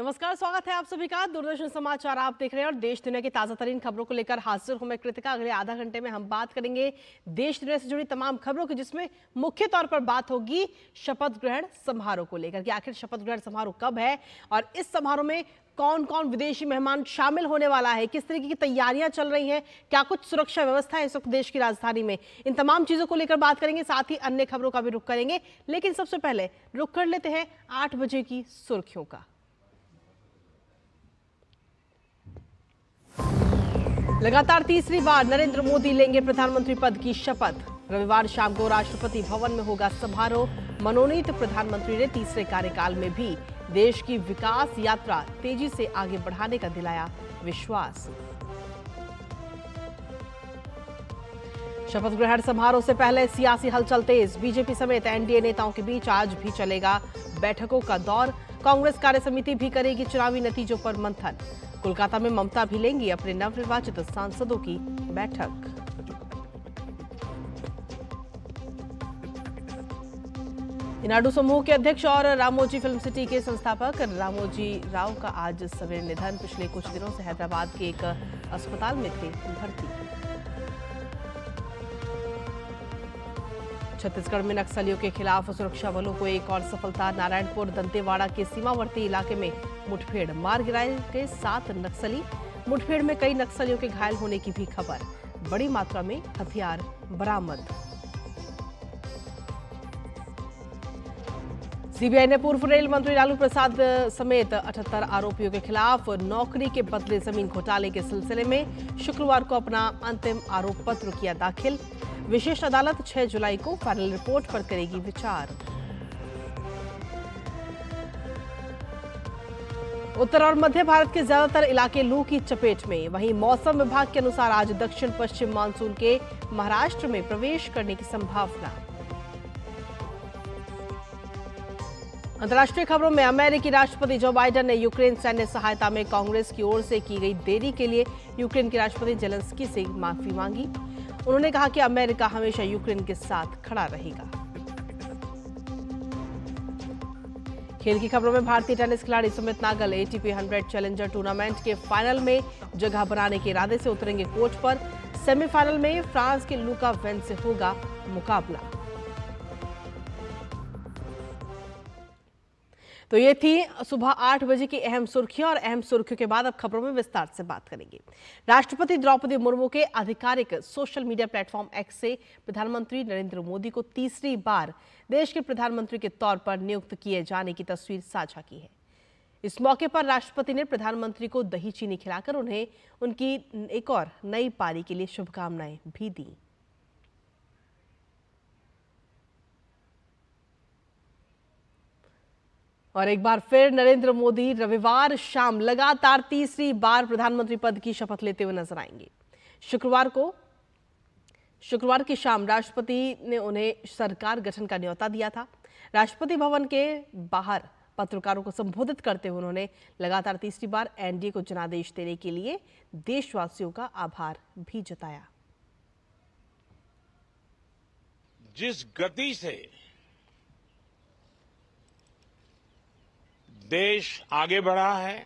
नमस्कार, स्वागत है आप सभी का। दूरदर्शन समाचार आप देख रहे हैं और देश दुनिया की ताजा तरीन खबरों को लेकर हाजिर हूं मैं कृतिका। अगले आधा घंटे में हम बात करेंगे देश दुनिया से जुड़ी तमाम खबरों की, जिसमें मुख्य तौर पर बात होगी शपथ ग्रहण समारोह को लेकर कि आखिर शपथ ग्रहण समारोह कब है और इस समारोह में कौन कौन विदेशी मेहमान शामिल होने वाला है, किस तरीके की तैयारियां चल रही हैं, क्या कुछ सुरक्षा व्यवस्था है इस वक्त देश की राजधानी में। इन तमाम चीजों को लेकर बात करेंगे, साथ ही अन्य खबरों का भी रुख करेंगे। लेकिन सबसे पहले रुख कर लेते हैं 8 बजे की सुर्खियों का। लगातार तीसरी बार नरेंद्र मोदी लेंगे प्रधानमंत्री पद की शपथ। रविवार शाम को राष्ट्रपति भवन में होगा समारोह। मनोनीत प्रधानमंत्री ने तीसरे कार्यकाल में भी देश की विकास यात्रा तेजी से आगे बढ़ाने का दिलाया विश्वास। शपथ ग्रहण समारोह से पहले सियासी हलचल तेज। बीजेपी समेत एनडीए नेताओं के बीच आज भी चलेगा बैठकों का दौर। कांग्रेस कार्य समिति भी करेगी चुनावी नतीजों पर मंथन। कोलकाता में ममता भी लेंगी अपने नवनिर्वाचित सांसदों की बैठक। इनाडू समूह के अध्यक्ष और रामोजी फिल्म सिटी के संस्थापक रामोजी राव का आज सवेरे निधन। पिछले कुछ दिनों से हैदराबाद के एक अस्पताल में थे भर्ती। छत्तीसगढ़ में नक्सलियों के खिलाफ सुरक्षा बलों को एक और सफलता। नारायणपुर दंतेवाड़ा के सीमावर्ती इलाके में मुठभेड़, मार गिराए गए 7 नक्सली। मुठभेड़ में कई नक्सलियों के घायल होने की भी खबर। बड़ी मात्रा में हथियार बरामद। सीबीआई ने पूर्व रेल मंत्री लालू प्रसाद समेत 78 आरोपियों के खिलाफ नौकरी के बदले जमीन घोटाले के सिलसिले में शुक्रवार को अपना अंतिम आरोप पत्र किया दाखिल। विशेष अदालत 6 जुलाई को फाइनल रिपोर्ट पर करेगी विचार। उत्तर और मध्य भारत के ज्यादातर इलाके लू की चपेट में। वहीं मौसम विभाग के अनुसार आज दक्षिण पश्चिम मानसून के महाराष्ट्र में प्रवेश करने की संभावना। अंतर्राष्ट्रीय खबरों में अमेरिकी राष्ट्रपति जो बाइडेन ने यूक्रेन सैन्य सहायता में कांग्रेस की ओर से की गई देरी के लिए यूक्रेन के राष्ट्रपति जेलेंस्की से माफी मांगी। उन्होंने कहा कि अमेरिका हमेशा यूक्रेन के साथ खड़ा रहेगा। खेल की खबरों में भारतीय टेनिस खिलाड़ी Sumit Nagal ATP 100 challenger tournament के फाइनल में जगह बनाने के इरादे से उतरेंगे कोर्ट पर। सेमीफाइनल में फ्रांस के लुका वेन से होगा मुकाबला। तो ये थी सुबह 8 बजे की अहम सुर्खियां और अहम सुर्खियों के बाद अब खबरों में विस्तार से बात करेंगे। राष्ट्रपति द्रौपदी मुर्मू के आधिकारिक सोशल मीडिया प्लेटफॉर्म एक्स से प्रधानमंत्री नरेंद्र मोदी को तीसरी बार देश के प्रधानमंत्री के तौर पर नियुक्त किए जाने की तस्वीर साझा की है। इस मौके पर राष्ट्रपति ने प्रधानमंत्री को दही चीनी खिलाकर उन्हें उनकी एक और नई पारी के लिए शुभकामनाएं भी दी। और एक बार फिर नरेंद्र मोदी रविवार शाम लगातार तीसरी बार प्रधानमंत्री पद की शपथ लेते हुए नजर आएंगे। शुक्रवार की शाम राष्ट्रपति ने उन्हें सरकार गठन का न्योता दिया था। राष्ट्रपति भवन के बाहर पत्रकारों को संबोधित करते हुए उन्होंने लगातार तीसरी बार एनडीए को जनादेश देने के लिए देशवासियों का आभार भी जताया। जिस गति से देश आगे बढ़ा है,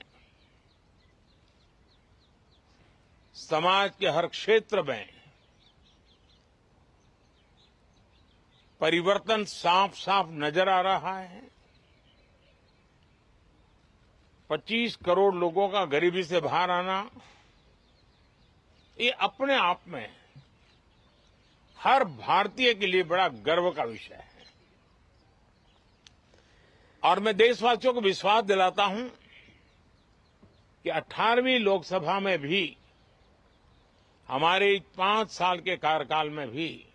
समाज के हर क्षेत्र में परिवर्तन साफ साफ नजर आ रहा है। 25 करोड़ लोगों का गरीबी से बाहर आना, ये अपने आप में हर भारतीय के लिए बड़ा गर्व का विषय है। और मैं देशवासियों को विश्वास दिलाता हूं कि 18वीं लोकसभा में भी, हमारे 5 साल के कार्यकाल में भी,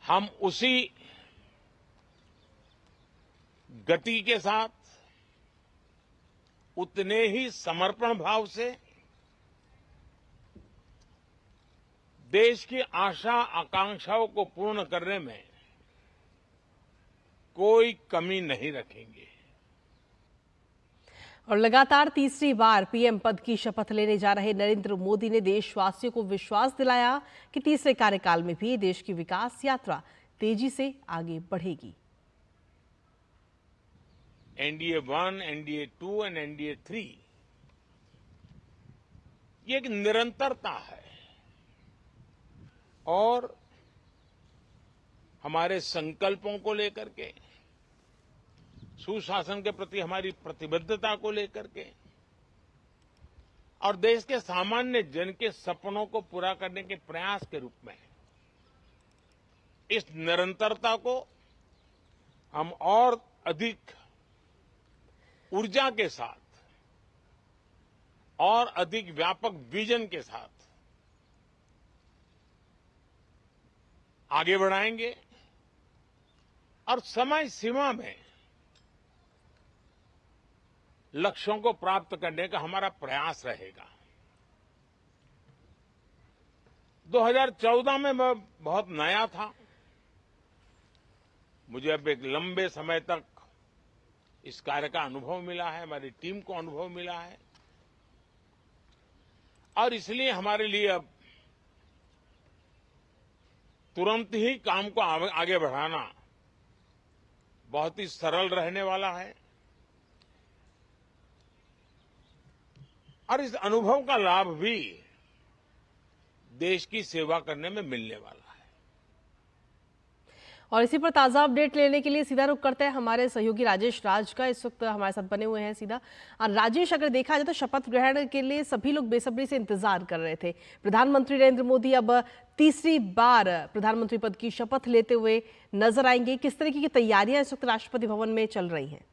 हम उसी गति के साथ, उतने ही समर्पण भाव से देश की आशा आकांक्षाओं को पूर्ण करने में कोई कमी नहीं रखेंगे। और लगातार तीसरी बार पीएम पद की शपथ लेने जा रहे नरेंद्र मोदी ने देशवासियों को विश्वास दिलाया कि तीसरे कार्यकाल में भी देश की विकास यात्रा तेजी से आगे बढ़ेगी। एनडीए 1, एनडीए 2 एंड एनडीए 3, ये एक निरंतरता है और हमारे संकल्पों को लेकर के, सुशासन के प्रति हमारी प्रतिबद्धता को लेकर के और देश के सामान्य जन के सपनों को पूरा करने के प्रयास के रूप में इस निरंतरता को हम और अधिक ऊर्जा के साथ और अधिक व्यापक विजन के साथ आगे बढ़ाएंगे और समय सीमा में लक्ष्यों को प्राप्त करने का हमारा प्रयास रहेगा। 2014 में मैं बहुत नया था, मुझे अब एक लंबे समय तक इस कार्य का अनुभव मिला है, हमारी टीम को अनुभव मिला है और इसलिए हमारे लिए अब तुरंत ही काम को आगे बढ़ाना बहुत ही सरल रहने वाला है और इस अनुभव का लाभ भी देश की सेवा करने में मिलने वाला है। और इसी पर ताजा अपडेट लेने के लिए सीधा रुख करते हैं हमारे सहयोगी राजेश राज का, इस वक्त हमारे साथ बने हुए हैं सीधा। और राजेश, अगर देखा जाए तो शपथ ग्रहण के लिए सभी लोग बेसब्री से इंतजार कर रहे थे। प्रधानमंत्री नरेंद्र मोदी अब तीसरी बार प्रधानमंत्री पद की शपथ लेते हुए नजर आएंगे। किस तरीके की तैयारियां इस वक्त राष्ट्रपति भवन में चल रही हैं?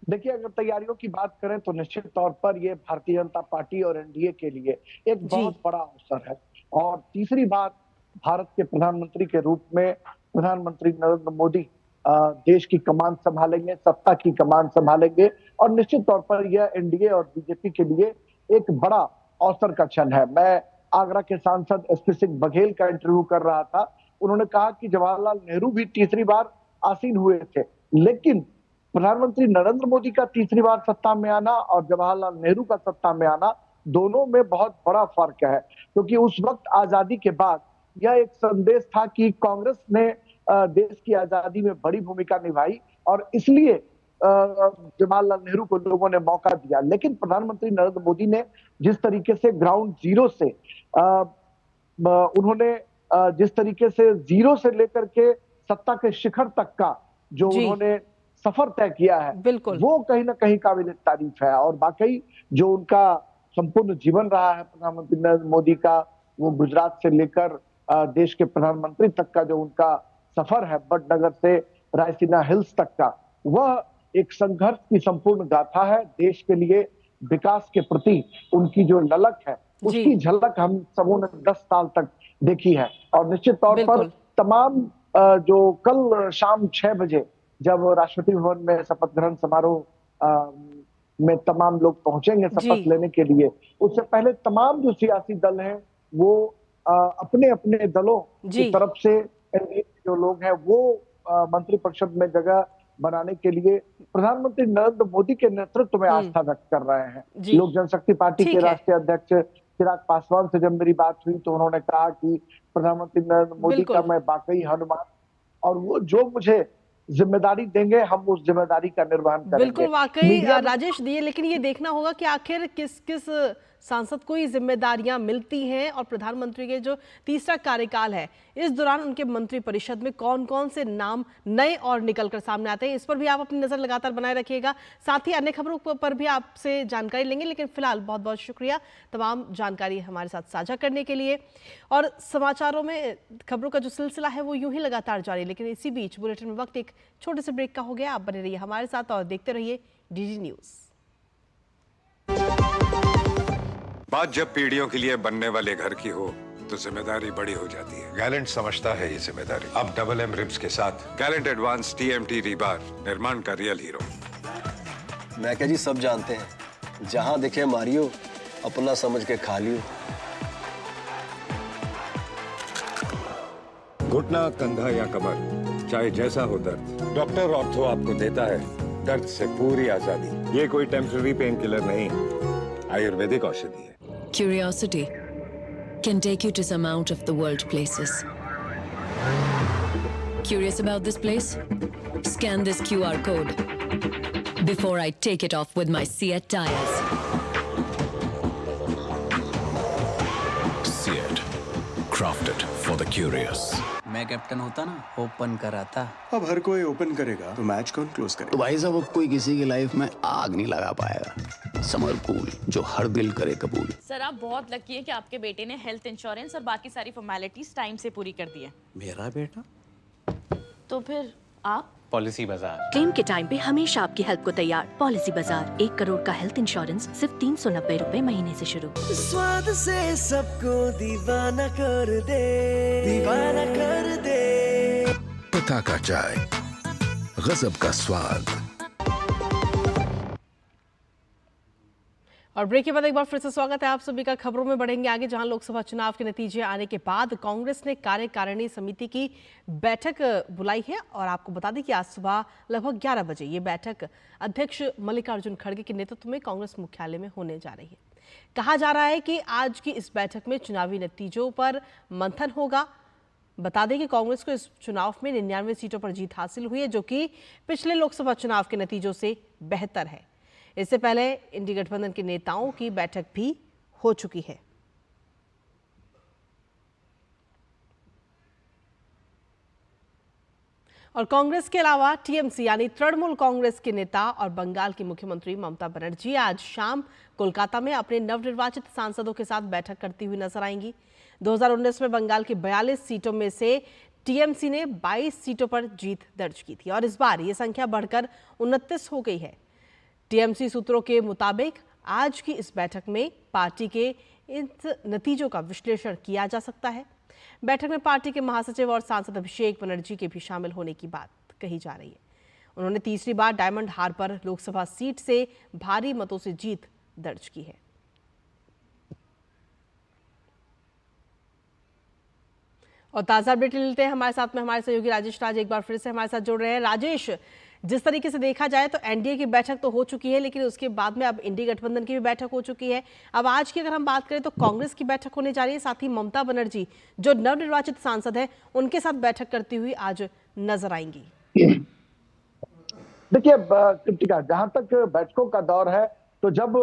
देखिए, अगर तैयारियों की बात करें तो निश्चित तौर पर यह भारतीय जनता पार्टी और एनडीए के लिए एक बहुत बड़ा अवसर है और तीसरी बार भारत के प्रधानमंत्री के रूप में प्रधानमंत्री नरेंद्र मोदी देश की कमान संभालेंगे, सत्ता की कमान संभालेंगे और निश्चित तौर पर यह एनडीए और बीजेपी के लिए एक बड़ा अवसर का क्षण है। मैं आगरा के सांसद एसपी सिंह बघेल का इंटरव्यू कर रहा था, उन्होंने कहा कि जवाहरलाल नेहरू भी तीसरी बार आसीन हुए थे, लेकिन प्रधानमंत्री नरेंद्र मोदी का तीसरी बार सत्ता में आना और जवाहरलाल नेहरू का सत्ता में आना, दोनों में बहुत बड़ा फर्क है, क्योंकि उस वक्त आजादी के बाद यह एक संदेश था कि कांग्रेस ने देश की आजादी में बड़ी भूमिका निभाई और इसलिए जवाहरलाल नेहरू को लोगों ने मौका दिया। लेकिन प्रधानमंत्री नरेंद्र मोदी ने जिस तरीके से ग्राउंड जीरो से उन्होंने जिस तरीके से जीरो से लेकर के सत्ता के शिखर तक का जो उन्होंने सफर तय किया है, वो कहीं ना कहीं काबिल तारीफ है। और वाकई जो उनका संपूर्ण जीवन रहा है प्रधानमंत्री नरेंद्र मोदी का, वो गुजरात से लेकर देश के प्रधानमंत्री तक का जो उनका सफर है, बड़नगर से रायसीना हिल्स तक का, वह एक संघर्ष की संपूर्ण गाथा है। देश के लिए विकास के प्रति उनकी जो ललक है, उसकी झलक हम सबों ने 10 साल तक देखी है। और निश्चित तौर पर तमाम जो कल शाम 6 बजे जब राष्ट्रपति भवन में शपथ ग्रहण समारोह में तमाम लोग पहुंचेंगे शपथ लेने के लिए, उससे पहले तमाम जो सियासी दल हैं वो अपने अपने दलों की तरफ से जो लोग हैं वो मंत्रिपरिषद में जगह बनाने के लिए प्रधानमंत्री नरेंद्र मोदी के नेतृत्व में आस्था व्यक्त कर रहे हैं। लोक जनशक्ति पार्टी के राष्ट्रीय अध्यक्ष चिराग पासवान से जब मेरी बात हुई तो उन्होंने कहा कि प्रधानमंत्री नरेंद्र मोदी का मैं वाकई हनुमान, और वो जो मुझे जिम्मेदारी देंगे हम उस जिम्मेदारी का निर्वहन करेंगे। बिल्कुल, वाकई राजेश दिए, लेकिन ये देखना होगा कि आखिर किस किस सांसद को ये जिम्मेदारियां मिलती हैं और प्रधानमंत्री के जो तीसरा कार्यकाल है इस दौरान उनके मंत्रिपरिषद में कौन कौन से नाम नए और निकलकर सामने आते हैं। इस पर भी आप अपनी नजर लगातार बनाए रखिएगा, साथ ही अन्य खबरों पर भी आपसे जानकारी लेंगे। लेकिन फिलहाल बहुत बहुत शुक्रिया तमाम जानकारी हमारे साथ साझा करने के लिए। और समाचारों में खबरों का जो सिलसिला है वो यूं ही लगातार जारी, लेकिन इसी बीच बुलेटिन में वक्त एक छोटे से ब्रेक का हो गया। आप बने रहिए हमारे साथ और देखते रहिए डीडी न्यूज। बात जब पीढ़ियों के लिए बनने वाले घर की हो तो जिम्मेदारी बड़ी हो जाती है। गैलेंट समझता है ये जिम्मेदारी। अब डबल एम रिब्स के साथ गैलेंट एडवांस टीएमटी रीबार, निर्माण का रियल हीरो। मैं क्या जी, सब जानते हैं, जहां दिखे मारियो, अपना समझ के खा लियो। घुटना, कंधा या कमर, चाहे जैसा हो दर्द, डॉक्टर ऑर्थो आपको देता है दर्द से पूरी आजादी। ये कोई टेम्पररी पेन किलर नहीं, आयुर्वेदिक औषधि है। Curiosity can take you to some out of the world places. Curious about this place? Scan this QR code before I take it off with my Seat tires. Seat, crafted for the curious. मैं captain होता ना, open कराता। अब हर कोई open करेगा तो match कौन close करेगा? तो भाई साहब, अब कोई किसी की लाइफ में आग नहीं लगा पाएगा। समर कूल, जो हर दिल करे कबूल। सर, आप बहुत लकी है कि आपके बेटे ने हेल्थ इंश्योरेंस और बाकी सारी फॉर्मेलिटीज टाइम से पूरी कर दी है। मेरा बेटा? तो फिर आप? पॉलिसी बाजार। क्लेम के टाइम पे हमेशा आपकी हेल्प को तैयार। पॉलिसी बाजार, 1 करोड़ का हेल्थ इंश्योरेंस सिर्फ 390 रुपए महीने से शुरू। स्वाद से सबको दीवाना कर दे, दीवाना कर दे। पिता का चाय, गजब का स्वाद। और ब्रेक के बाद एक बार फिर से स्वागत है आप सभी का। खबरों में बढ़ेंगे आगे, जहां लोकसभा चुनाव के नतीजे आने के बाद कांग्रेस ने कार्यकारिणी समिति की बैठक बुलाई है। और आपको बता दें कि आज सुबह लगभग 11 बजे ये बैठक अध्यक्ष मल्लिकार्जुन खड़गे के नेतृत्व में कांग्रेस मुख्यालय में होने जा रही है। कहा जा रहा है कि आज की इस बैठक में चुनावी नतीजों पर मंथन होगा। बता दें कि कांग्रेस को इस चुनाव में 99 सीटों पर जीत हासिल हुई है, जो कि पिछले लोकसभा चुनाव के नतीजों से बेहतर है। इससे पहले इंडी गठबंधन के नेताओं की बैठक भी हो चुकी है। और कांग्रेस के अलावा टीएमसी यानी तृणमूल कांग्रेस के नेता और बंगाल की मुख्यमंत्री ममता बनर्जी आज शाम कोलकाता में अपने नवनिर्वाचित सांसदों के साथ बैठक करती हुई नजर आएंगी। 2019 में बंगाल की 42 सीटों में से टीएमसी ने 22 सीटों पर जीत दर्ज की थी और इस बार ये संख्या बढ़कर 29 हो गई है। टीएमसी सूत्रों के मुताबिक आज की इस बैठक में पार्टी के इन नतीजों का विश्लेषण किया जा सकता है। बैठक में पार्टी के महासचिव और सांसद अभिषेक बनर्जी के भी शामिल होने की बात कही जा रही है। उन्होंने तीसरी बार डायमंड हार्बर लोकसभा सीट से भारी मतों से जीत दर्ज की है। और ताजा अपडेट लेते हैं, हमारे साथ में हमारे सहयोगी राजेश राज एक बार फिर से हमारे साथ जुड़ रहे हैं। राजेश, जिस तरीके से देखा जाए तो एनडीए की बैठक तो हो चुकी है, लेकिन उसके बाद में अब इंडी गठबंधन की भी बैठक हो चुकी है। अब आज की अगर हम बात करें तो कांग्रेस की बैठक होने जा रही है, साथ ही ममता बनर्जी जो नवनिर्वाचित सांसद है उनके साथ बैठक करती हुई आज नजर आएंगी। देखिए कृतिका, जहां तक बैठकों का दौर है तो जब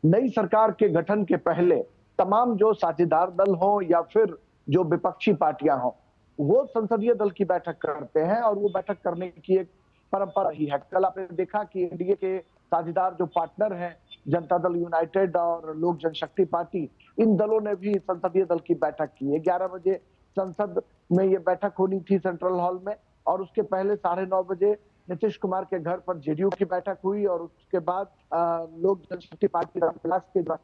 नई सरकार के गठन के पहले तमाम जो साझेदार दल हो या फिर जो विपक्षी पार्टियां हों, वो संसदीय दल की बैठक करते हैं और वो बैठक करने की एक परंपरा रही है। कल आपने देखा कि एनडीए के साझेदार जो पार्टनर हैं, जनता दल यूनाइटेड और लोक जनशक्ति पार्टी, इन दलों ने भी संसदीय दल की बैठक की है। 11 बजे संसद में ये बैठक होनी थी सेंट्रल हॉल में, और उसके पहले 9:30 बजे नीतीश कुमार के घर पर जेडीयू की बैठक हुई और उसके बाद लोक जनशक्ति पार्टी के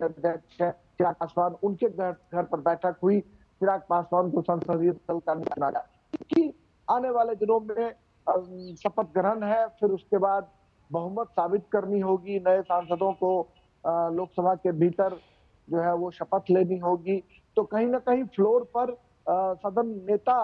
अध्यक्ष चिराग पासवान, उनके घर पर बैठक हुई। चिराग पासवान को संसदीय दल का नेता बनाया, क्योंकि आने वाले दिनों में शपथ ग्रहण है, फिर उसके बाद बहुमत साबित करनी होगी, नए सांसदों को लोकसभा के भीतर जो है वो शपथ लेनी होगी। तो कहीं ना कहीं फ्लोर पर सदन नेता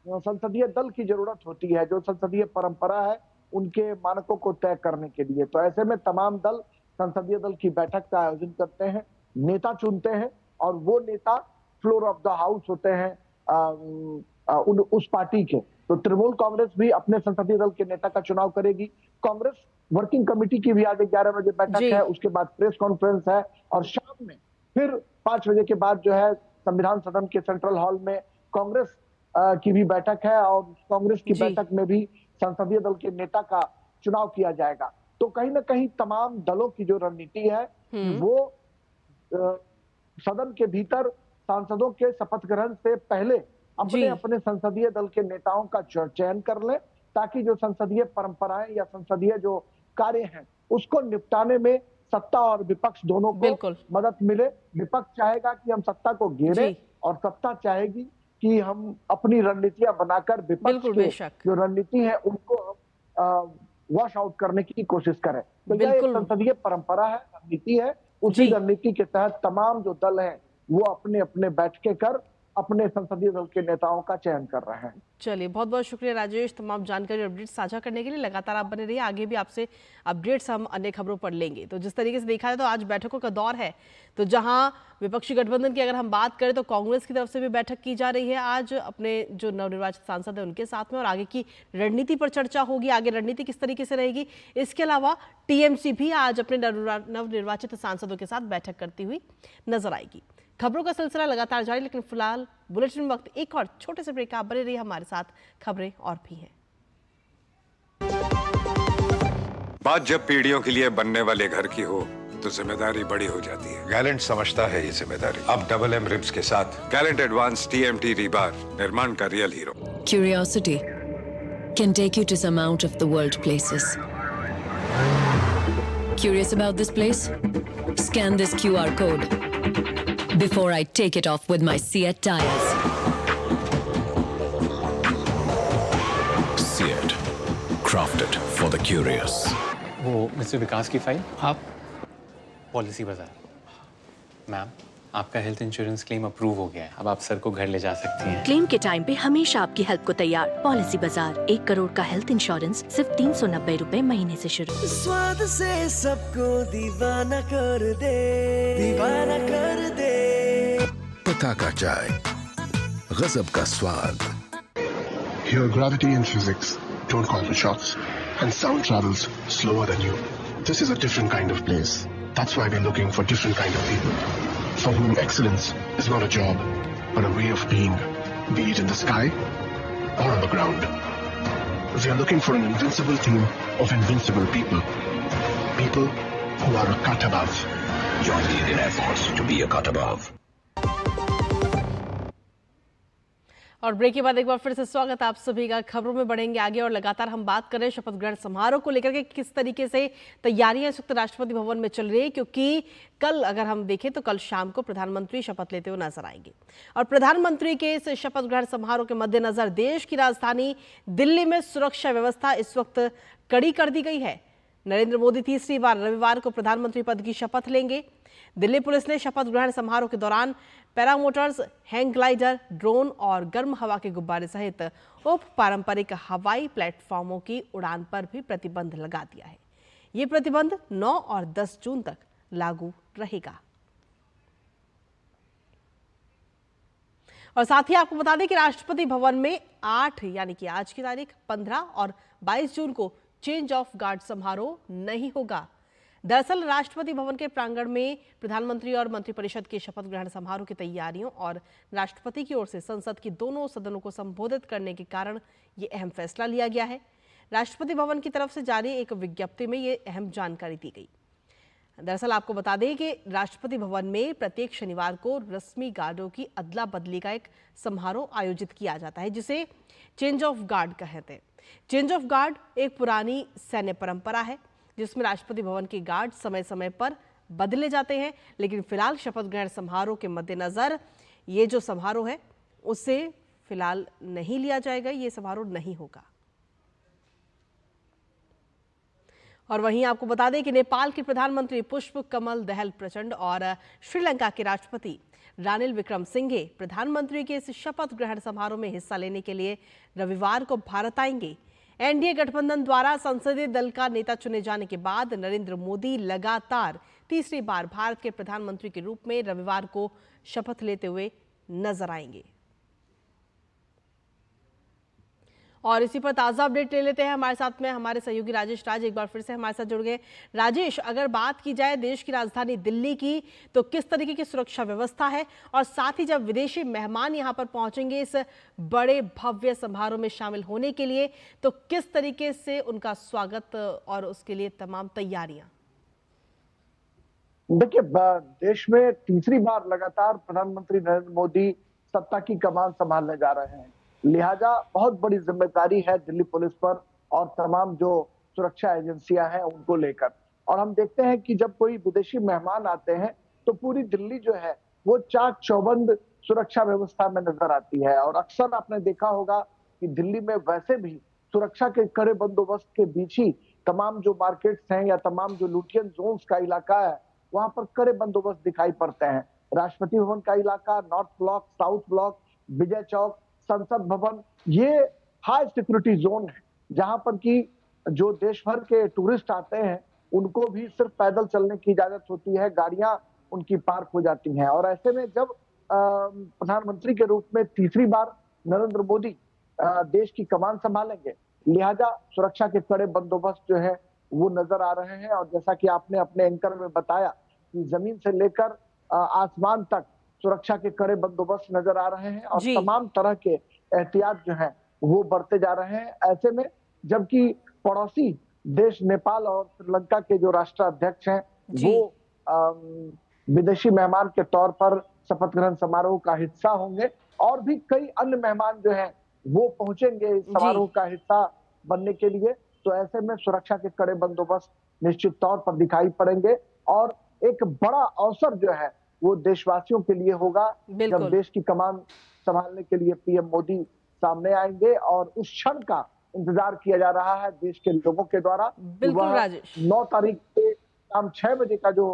संसदीय दल की जरूरत होती है, जो संसदीय परंपरा है उनके मानकों को तय करने के लिए। तो ऐसे में तमाम दल संसदीय दल की बैठक का आयोजन करते हैं, नेता चुनते हैं और वो नेता फ्लोर ऑफ द हाउस होते हैं उस पार्टी के। तो तृणमूल कांग्रेस भी अपने संसदीय दल के नेता का चुनाव करेगी। कांग्रेस वर्किंग कमेटी की भी आज 11 बजे बैठक है, उसके बाद प्रेस कॉन्फ्रेंस है और शाम में फिर 5 बजे के बाद जो है संविधान सदन के सेंट्रल हॉल में कांग्रेस की भी बैठक है और कांग्रेस की बैठक में भी संसदीय दल के नेता का चुनाव किया जाएगा। तो कहीं ना कहीं तमाम दलों की जो रणनीति है वो सदन के भीतर सांसदों के शपथ ग्रहण से पहले अपने अपने संसदीय दल के नेताओं का चयन कर ले, ताकि जो संसदीय परंपराएं या संसदीय जो कार्य हैं उसको निपटाने में सत्ता और विपक्ष दोनों को मदद मिले। विपक्ष चाहेगा कि हम सत्ता को घेरें और सत्ता चाहेगी कि हम अपनी रणनीतियां बनाकर विपक्ष की जो रणनीति है उनको हम वॉश आउट करने की कोशिश करें। तो यह एक संसदीय परंपरा है, रणनीति है। उसी रणनीति के तहत तमाम जो दल हैं वो अपने अपने बैठकें कर अपने संसदीय दल के नेताओं का चयन कर रहे हैं। चलिए, बहुत बहुत शुक्रिया राजेश, तमाम जानकारी और अपडेट साझा करने के लिए। लगातार आप बने रहिए, आगे भी आपसे अपडेट्स हम अन्य खबरों पर लेंगे। तो जिस तरीके से देखा जाए तो आज बैठकों का दौर है, तो जहां विपक्षी गठबंधन की अगर हम बात करें तो कांग्रेस की तरफ से भी बैठक की जा रही है आज अपने जो नवनिर्वाचित सांसद है उनके साथ में, और आगे की रणनीति पर चर्चा होगी, आगे रणनीति किस तरीके से रहेगी। इसके अलावा टीएमसी भी आज अपने नवनिर्वाचित सांसदों के साथ बैठक करती हुई नजर आएगी। खबरों का सिलसिला लगातार जारी, लेकिन फिलहाल बुलेटिन में वक्त एक और छोटे से ब्रेक का। बने रहिए हमारे साथ, खबरें और भी हैं। बात जब पीढ़ियों के लिए बनने वाले घर की हो तो जिम्मेदारी बड़ी हो जाती है। गैलेंट समझता है ये जिम्मेदारी। अब डबल एम रिब्स के साथ गैलेंट एडवांस टीएमटी रीबार, निर्माण का real hero. Curiosity can take you to some out of the world places. Curious about this place? Scan this QR code before I take it off with my Seat tires. Seat, crafted for the curious. वो mister विकास की file आप policy बाजार। Ma'am, आपका health insurance claim approve हो गया है, अब आप सर को घर ले जा सकती हैं। क्लेम के टाइम पे हमेशा आपकी हेल्प को तैयार पॉलिसी बाजार। 1 करोड़ का हेल्थ इंश्योरेंस सिर्फ 390 रुपए महीने से शुरू। स्वाद से सबको दीवाना कर दे, दीवाना कर दे। पता का चाय, गजब का स्वाद। Here gravity and physics don't call for shots, and sound travels slower than you. This is a different kind of place. That's why we're looking for different kind of people, for whom excellence is not a job, but a way of being, be it in the sky or on the ground. We are looking for an invincible team of invincible people. People who are a cut above. Join the Indian Air Force to be a cut above. और break के बाद एक बार फिर से स्वागत आप सभी का। खबरों में बढ़ेंगे आगे और लगातार हम बात कर रहे हैं शपथ ग्रहण समारोह को लेकर के किस तरीके से तैयारियां संयुक्त राष्ट्रपति भवन में चल रही है, क्योंकि कल अगर हम देखें तो कल शाम को प्रधानमंत्री शपथ लेते हुए नजर आएंगे। और प्रधानमंत्री के इस शपथ ग्रहण समारोह के मद्देनजर देश की राजधानी दिल्ली में सुरक्षा व्यवस्था इस वक्त कड़ी कर दी गई है। नरेंद्र मोदी तीसरी बार रविवार को प्रधानमंत्री पद की शपथ लेंगे। दिल्ली पुलिस ने शपथ ग्रहण समारोह के दौरान पैरामोटर्स, हैंग ग्लाइडर, ड्रोन और गर्म हवा के गुब्बारे सहित उप पारंपरिक हवाई प्लेटफॉर्मों की उड़ान पर भी प्रतिबंध लगा दिया है। ये प्रतिबंध 9 और 10 जून तक लागू रहेगा। और साथ ही आपको बता दें कि राष्ट्रपति भवन में 8 यानी कि आज की तारीख 15 और 22 जून को चेंज ऑफ गार्ड समारोह नहीं होगा। दरअसल राष्ट्रपति भवन के प्रांगण में प्रधानमंत्री और मंत्रिपरिषद के शपथ ग्रहण समारोह की तैयारियों और राष्ट्रपति की ओर से संसद की दोनों सदनों को संबोधित करने के कारण ये अहम फैसला लिया गया है। राष्ट्रपति भवन की तरफ से जारी एक विज्ञप्ति में ये अहम जानकारी दी गई। दरअसल आपको बता दें कि राष्ट्रपति भवन में प्रत्येक शनिवार को रस्मी गार्डों की अदला बदली का एक समारोह आयोजित किया जाता है, जिसे चेंज ऑफ गार्ड कहते हैं। चेंज ऑफ गार्ड एक पुरानी सैन्य परंपरा है जिसमें राष्ट्रपति भवन के गार्ड समय समय पर बदले जाते हैं, लेकिन फिलहाल शपथ ग्रहण समारोह के मद्देनजर ये जो समारोह है उसे फिलहाल नहीं लिया जाएगा, ये समारोह नहीं होगा। और वहीं आपको बता दें कि नेपाल के प्रधानमंत्री पुष्प कमल दहल प्रचंड और श्रीलंका के राष्ट्रपति रानिल विक्रमसिंघे प्रधानमंत्री के इस शपथ ग्रहण समारोह में हिस्सा लेने के लिए रविवार को भारत आएंगे। एनडीए गठबंधन द्वारा संसदीय दल का नेता चुने जाने के बाद नरेंद्र मोदी लगातार तीसरी बार भारत के प्रधानमंत्री के रूप में रविवार को शपथ लेते हुए नजर आएंगे। और इसी पर ताजा अपडेट ले लेते हैं। हमारे साथ में हमारे सहयोगी राजेश राज एक बार फिर से हमारे साथ जुड़ गए। राजेश, अगर बात की जाए देश की राजधानी दिल्ली की, तो किस तरीके की सुरक्षा व्यवस्था है, और साथ ही जब विदेशी मेहमान यहां पर पहुंचेंगे इस बड़े भव्य समारोह में शामिल होने के लिए, तो किस तरीके से उनका स्वागत और उसके लिए तमाम तैयारियां? देखिए, देश में तीसरी बार लगातार प्रधानमंत्री नरेंद्र मोदी सत्ता की कमान संभालने जा रहे हैं, लिहाजा बहुत बड़ी जिम्मेदारी है दिल्ली पुलिस पर और तमाम जो सुरक्षा एजेंसियां हैं उनको लेकर। और हम देखते हैं कि जब कोई विदेशी मेहमान आते हैं तो पूरी दिल्ली जो है वो चाक चौबंद सुरक्षा व्यवस्था में नजर आती है। और अक्सर आपने देखा होगा कि दिल्ली में वैसे भी सुरक्षा के कड़े बंदोबस्त के बीच ही तमाम जो मार्केट्स हैं या तमाम जो लुटियन जोन्स का इलाका है वहां पर कड़े बंदोबस्त दिखाई पड़ते हैं। राष्ट्रपति भवन का इलाका, north block, south block, Vijay Chowk, संसद भवन, ये हाई सिक्योरिटी जोन है जहां पर कि जो देश भर के टूरिस्ट आते हैं उनको भी सिर्फ पैदल चलने की इजाजत होती है, गाड़ियां उनकी पार्क हो जाती हैं। और ऐसे में जब प्रधानमंत्री के रूप में तीसरी बार नरेंद्र मोदी देश की कमान संभालेंगे, लिहाजा सुरक्षा के कड़े बंदोबस्त जो है वो नजर आ रहे हैं। और जैसा कि आपने अपने एंकर में बताया कि जमीन से लेकर आसमान तक सुरक्षा के कड़े बंदोबस्त नजर आ रहे हैं और तमाम तरह के एहतियात जो है वो बढ़ते जा रहे हैं। ऐसे में जबकि पड़ोसी देश नेपाल और श्रीलंका के जो राष्ट्राध्यक्ष हैं वो विदेशी मेहमान के तौर पर शपथ ग्रहण समारोह का हिस्सा होंगे और भी कई अन्य मेहमान जो हैं वो पहुंचेंगे इस समारोह का हिस्सा बनने के लिए। तो ऐसे में सुरक्षा के कड़े बंदोबस्त निश्चित तौर पर दिखाई पड़ेंगे और एक बड़ा अवसर जो है वो देशवासियों के लिए होगा जब देश की कमान संभालने के लिए पीएम मोदी सामने आएंगे। और उस क्षण का इंतजार किया जा रहा है देश के लोगों के द्वारा। 9 तारीख के शाम 6 बजे का जो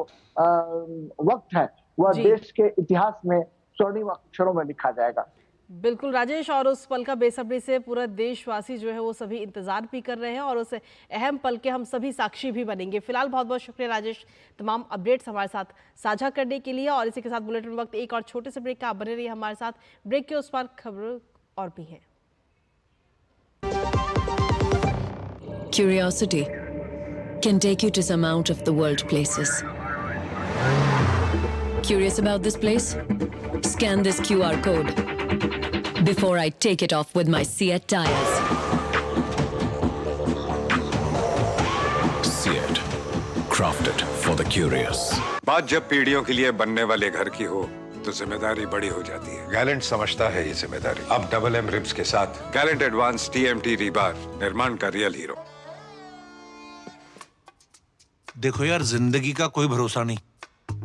वक्त है वह देश के इतिहास में स्वर्णिम अक्षरों में लिखा जाएगा। बिल्कुल राजेश, और उस पल का बेसब्री से पूरा देशवासी जो है वो सभी इंतजार भी कर रहे हैं और उस अहम पल के हम सभी साक्षी भी बनेंगे। फिलहाल बहुत बहुत शुक्रिया राजेश, तमाम अपडेट्स हमारे साथ साझा करने के लिए। और इसी के साथ बुलेटिन वक्त एक और छोटे से ब्रेक का, आप बने रहिए हमारे साथ। ब्रेक के उस पार खबर और भी है। Curiosity can take you to some out of the world places. Curious about this place? Scan this QR code before I take it off with my Seat tires. Seat, crafted for the curious. बात जब पीढ़ियों के लिए बनने वाले घर की हो तो जिम्मेदारी बड़ी हो जाती है। गैलेंट समझता है ये जिम्मेदारी। अब डबल एम रिब्स के साथ गैलेंट एडवांस TMT रीबार, निर्माण का रियल हीरो। देखो यार, जिंदगी का कोई भरोसा नहीं,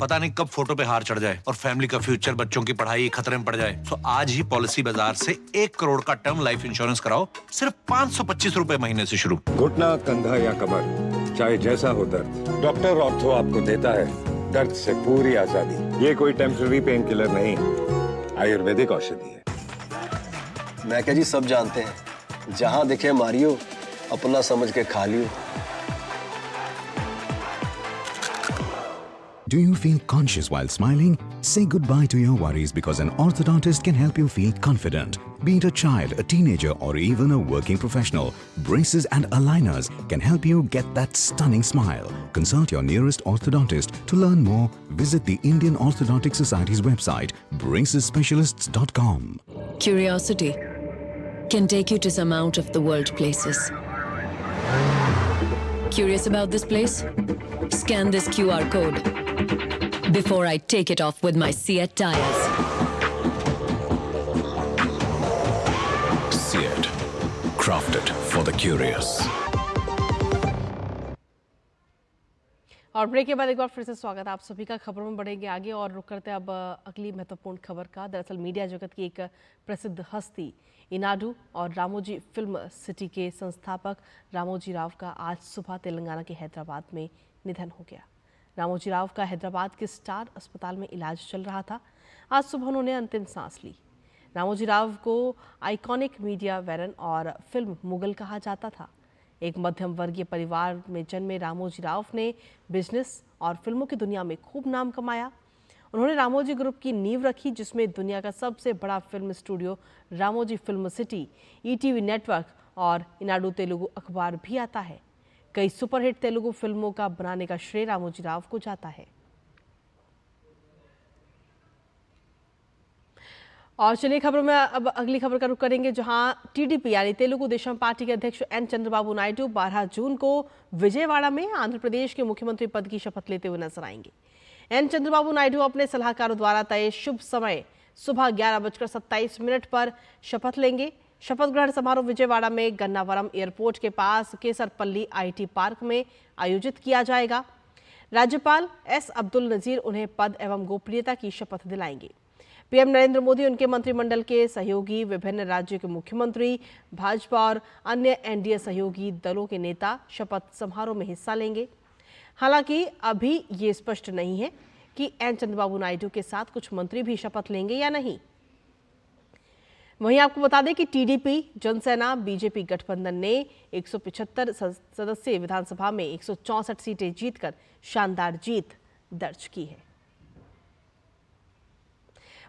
पता नहीं कब फोटो पे हार चढ़ जाए और फैमिली का फ्यूचर, बच्चों की पढ़ाई खतरे में पड़ जाए। तो आज ही पॉलिसी बाजार से 1 करोड़ का टर्म लाइफ इंश्योरेंस कराओ, सिर्फ 525 रुपए महीने से शुरू। घुटना, कंधा या कमर, चाहे जैसा हो दर्द, डॉक्टर ऑर्थो आपको देता है दर्द से पूरी आजादी। ये कोई टेम्पररी पेन किलर नहीं, आयुर्वेदिक औषधि है। मैं क्या जी, सब जानते हैं, जहां दिखे मारियो, अपना समझ के खा लियो। Do you feel conscious while smiling? Say goodbye to your worries because an orthodontist can help you feel confident. Be it a child, a teenager, or even a working professional, braces and aligners can help you get that stunning smile. Consult your nearest orthodontist. To learn more, visit the Indian Orthodontic Society's website, bracesspecialists.com. Curiosity can take you to some out of the world places. Curious about this place? Scan this QR code before I take it off with my Seat tires. Seat, crafted for the curious. और break के बाद एक बार फिर से स्वागत है आप सभी का। खबरों में बढ़ेंगे आगे और रुक करते हैं अब अगली महत्वपूर्ण खबर का। दरअसल मीडिया जगत की एक प्रसिद्ध हस्ती इनाडू और रामोजी फिल्म सिटी के संस्थापक रामोजी राव का आज सुबह तेलंगाना के हैदराबाद में निधन हो गया। रामोजी राव का हैदराबाद के स्टार अस्पताल में इलाज चल रहा था। आज सुबह उन्होंने अंतिम सांस ली। रामोजी राव को आइकॉनिक मीडिया वेरन और फिल्म मुगल कहा जाता था। एक मध्यम वर्गीय परिवार में जन्मे रामोजी राव ने बिजनेस और फिल्मों की दुनिया में खूब नाम कमाया। उन्होंने रामोजी ग्रुप की नींव रखी, जिसमें दुनिया का सबसे बड़ा film studio Ramoji film city, ETV network और इनाडू तेलुगु अखबार भी आता है। कई सुपरहिट तेलुगु फिल्मों का बनाने का श्रेय रामोजी राव को जाता है। और चलिए खबरों में अब अगली खबर का रुख करेंगे, जहां TDP यानी तेलुगु देशम पार्टी के अध्यक्ष N चंद्रबाबू नायडू 12 जून को विजयवाड़ा में आंध्र प्रदेश के मुख्यमंत्री पद की शपथ लेते हुए नजर आएंगे। N चंद्रबाबू नायडू अपने सलाहकारों द्वारा तय शुभ समय सुबह 11:27 पर शपथ लेंगे। शपथ ग्रहण समारोह विजयवाड़ा में गन्नावरम एयरपोर्ट के पास केसरपल्ली IT पार्क में आयोजित किया जाएगा। राज्यपाल S अब्दुल नजीर उन्हें पद एवं गोपनीयता की शपथ दिलाएंगे। पीएम नरेंद्र मोदी, उनके मंत्रिमंडल के सहयोगी, विभिन्न राज्यों के मुख्यमंत्री, भाजपा और अन्य NDA सहयोगी दलों के नेता शपथ समारोह में हिस्सा लेंगे। हालांकि अभी ये स्पष्ट नहीं है कि N चंद्रबाबू नायडू के साथ कुछ मंत्री भी शपथ लेंगे या नहीं। वहीं आपको बता दें कि टीडीपी, जनसेना, बीजेपी गठबंधन ने 175 सदस्यीय विधानसभा में 164 सीटें जीतकर शानदार जीत दर्ज की है।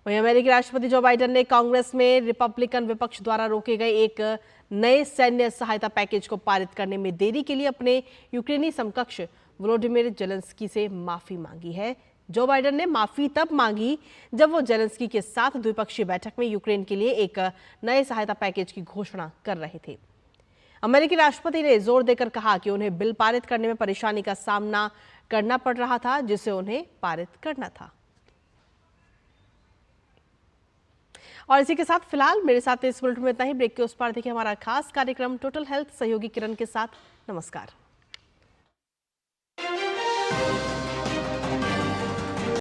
वहीं अमेरिकी राष्ट्रपति जो बाइडेन ने कांग्रेस में रिपब्लिकन विपक्ष द्वारा रोके गए एक नए सैन्य सहायता पैकेज को पारित करने में देरी के लिए अपने यूक्रेनी समकक्ष वोलोडिमिर जेलेंस्की से माफी मांगी है। जो बाइडेन ने माफी तब मांगी जब वो जेलेंस्की के साथ द्विपक्षीय बैठक में यूक्रेन के लिए एक नए सहायता पैकेज की घोषणा कर रहे थे। अमेरिकी राष्ट्रपति ने जोर देकर कहा कि उन्हें बिल पारित करने में परेशानी का सामना करना पड़ रहा था जिसे उन्हें पारित करना था। और इसी के साथ फिलहाल मेरे साथ इस बुलेटिन में इतना ही। ब्रेक के उस पार देखिए हमारा खास कार्यक्रम टोटल हेल्थ सहयोगी किरण के साथ। नमस्कार।